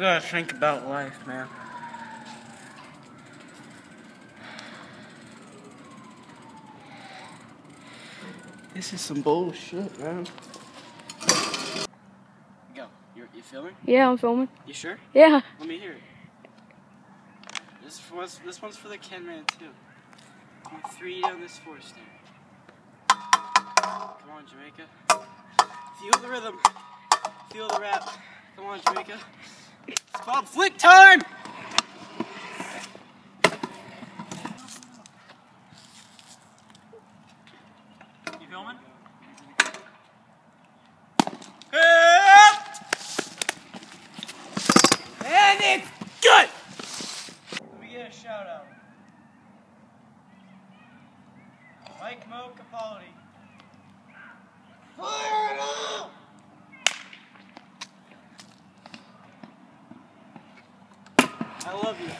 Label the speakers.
Speaker 1: gotta think about life, man. This is some bullshit, man. Go. You filming?
Speaker 2: Yeah, I'm filming.
Speaker 1: You sure?
Speaker 2: Yeah.
Speaker 1: Let me hear it. This one's for the Ken Man too. 3 down this 4 stair. Come on, Jamaica. Feel the rhythm. Feel the rap. Come on, Jamaica. It's Bob Flick time! You filming? And it's good! Let me get a shout out. Mike Mo Capaldi. Fire it up! I love you.